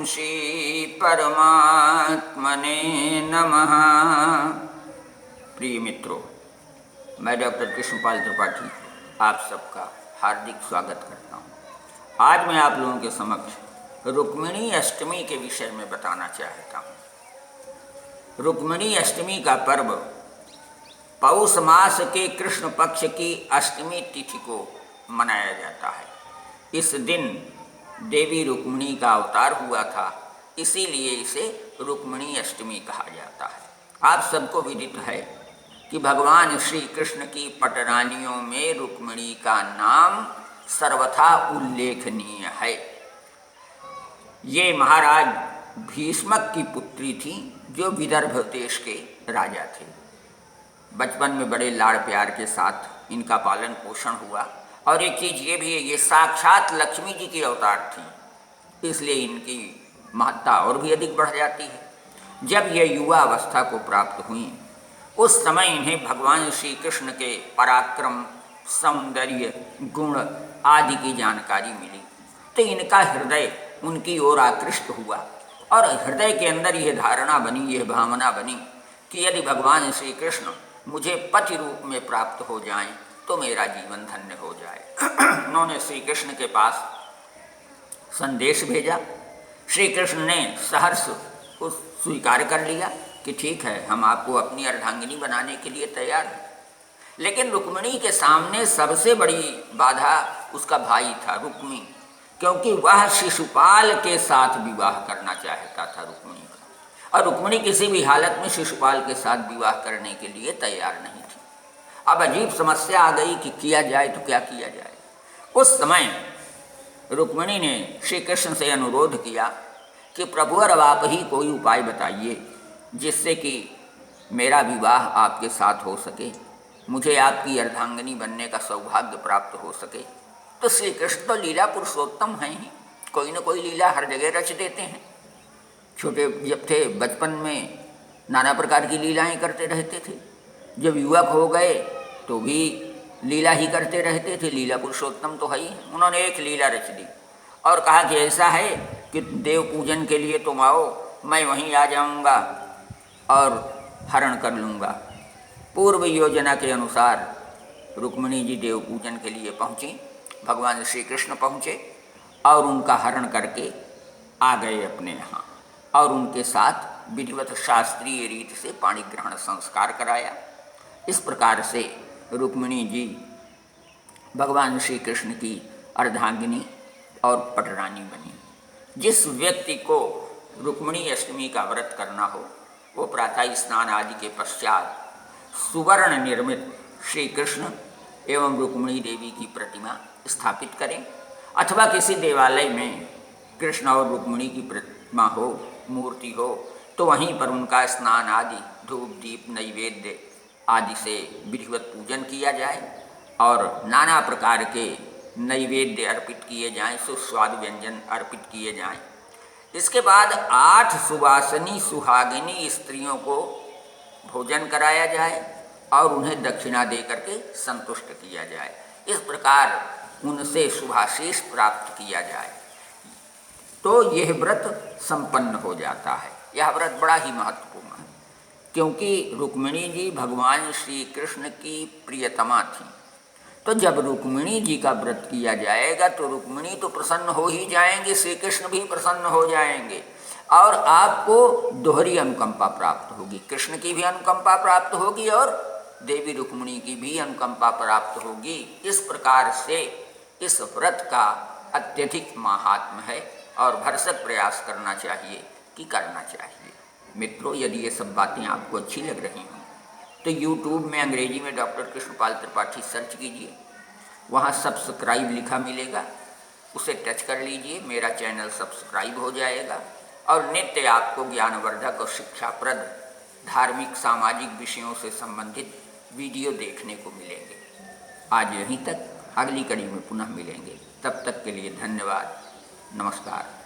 श्री परमात्मने नमः। प्रिय मित्रों, मैं डॉक्टर कृष्णपाल त्रिपाठी आप सबका हार्दिक स्वागत करता हूँ। आज मैं आप लोगों के समक्ष रुक्मिणी अष्टमी के विषय में बताना चाहता हूँ। रुक्मिणी अष्टमी का पर्व पौष मास के कृष्ण पक्ष की अष्टमी तिथि को मनाया जाता है। इस दिन देवी रुक्मिणी का अवतार हुआ था, इसीलिए इसे रुक्मिणी अष्टमी कहा जाता है। आप सबको विदित है कि भगवान श्री कृष्ण की पटरानियों में रुक्मिणी का नाम सर्वथा उल्लेखनीय है। ये महाराज भीष्मक की पुत्री थी, जो विदर्भ देश के राजा थे। बचपन में बड़े लाड़ प्यार के साथ इनका पालन पोषण हुआ, और एक चीज़ ये भी है, ये साक्षात लक्ष्मी जी की अवतार थी, इसलिए इनकी महत्ता और भी अधिक बढ़ जाती है। जब ये युवा अवस्था को प्राप्त हुई, उस समय इन्हें भगवान श्री कृष्ण के पराक्रम, सौंदर्य, गुण आदि की जानकारी मिली, तो इनका हृदय उनकी ओर आकृष्ट हुआ, और हृदय के अंदर यह धारणा बनी, यह भावना बनी कि यदि भगवान श्री कृष्ण मुझे पति रूप में प्राप्त हो जाएं तो मेरा जीवन धन्य हो जाए। उन्होंने श्री कृष्ण के पास संदेश भेजा। श्री कृष्ण ने सहर्ष उस स्वीकार कर लिया कि ठीक है, हम आपको अपनी अर्धांगिनी बनाने के लिए तैयार हैं। लेकिन रुक्मिणी के सामने सबसे बड़ी बाधा उसका भाई था, रुक्मी, क्योंकि वह शिशुपाल के साथ विवाह करना चाहता था रुक्मिणी का, और रुक्मिणी किसी भी हालत में शिशुपाल के साथ विवाह करने के लिए तैयार नहीं थी। अब अजीब समस्या आ गई कि किया जाए तो क्या किया जाए। उस समय रुक्मिणी ने श्री कृष्ण से अनुरोध किया कि प्रभु, अब आप ही कोई उपाय बताइए जिससे कि मेरा विवाह आपके साथ हो सके, मुझे आपकी अर्धांगिनी बनने का सौभाग्य प्राप्त हो सके। तो श्री कृष्ण तो लीला पुरुषोत्तम हैं ही, कोई न कोई लीला हर जगह रच देते हैं। छोटे जब थे, बचपन में नाना प्रकार की लीलाएं करते रहते थे। जब युवक हो गए तो भी लीला ही करते रहते थे। लीला पुरुषोत्तम तो है ही। उन्होंने एक लीला रच दी और कहा कि ऐसा है कि देव पूजन के लिए तुम आओ, मैं वहीं आ जाऊंगा और हरण कर लूँगा। पूर्व योजना के अनुसार रुक्मिणी जी देव पूजन के लिए पहुँची, भगवान श्री कृष्ण पहुँचे और उनका हरण करके आ गए अपने यहाँ, और उनके साथ विधिवत शास्त्रीय रीति से पाणी ग्रहण संस्कार कराया। इस प्रकार से रुक्मिणी जी भगवान श्री कृष्ण की अर्धांगिनी और पटरानी बनी। जिस व्यक्ति को रुक्मिणी अष्टमी का व्रत करना हो, वो प्रातः स्नान आदि के पश्चात सुवर्ण निर्मित श्री कृष्ण एवं रुक्मिणी देवी की प्रतिमा स्थापित करें, अथवा किसी देवालय में कृष्ण और रुक्मिणी की प्रतिमा हो, मूर्ति हो, तो वहीं पर उनका स्नान आदि, धूप दीप नैवेद्य आदि से विधिवत पूजन किया जाए और नाना प्रकार के नैवेद्य अर्पित किए जाएं, सुस्वादु व्यंजन अर्पित किए जाएं। इसके बाद 8 सुवासिनी सुहागिनी स्त्रियों को भोजन कराया जाए और उन्हें दक्षिणा दे करके संतुष्ट किया जाए। इस प्रकार उनसे शुभाशीष प्राप्त किया जाए तो यह व्रत संपन्न हो जाता है। यह व्रत बड़ा ही महत्वपूर्ण है, क्योंकि रुक्मिणी जी भगवान श्री कृष्ण की प्रियतमा थी। तो जब रुक्मिणी जी का व्रत किया जाएगा तो रुक्मिणी तो प्रसन्न हो ही जाएंगे, श्री कृष्ण भी प्रसन्न हो जाएंगे, और आपको दोहरी अनुकंपा प्राप्त होगी। कृष्ण की भी अनुकंपा प्राप्त होगी और देवी रुक्मिणी की भी अनुकंपा प्राप्त होगी। इस प्रकार से इस व्रत का अत्यधिक महात्म्य है और भरसक प्रयास करना चाहिए कि करना चाहिए। मित्रों, यदि ये सब बातें आपको अच्छी लग रही हों तो यूट्यूब में अंग्रेजी में डॉक्टर कृष्णपाल त्रिपाठी सर्च कीजिए, वहाँ सब्सक्राइब लिखा मिलेगा, उसे टच कर लीजिए, मेरा चैनल सब्सक्राइब हो जाएगा और नित्य आपको ज्ञानवर्धक और शिक्षाप्रद धार्मिक सामाजिक विषयों से संबंधित वीडियो देखने को मिलेंगे। आज यहीं तक, अगली कड़ी में पुनः मिलेंगे। तब तक के लिए धन्यवाद, नमस्कार।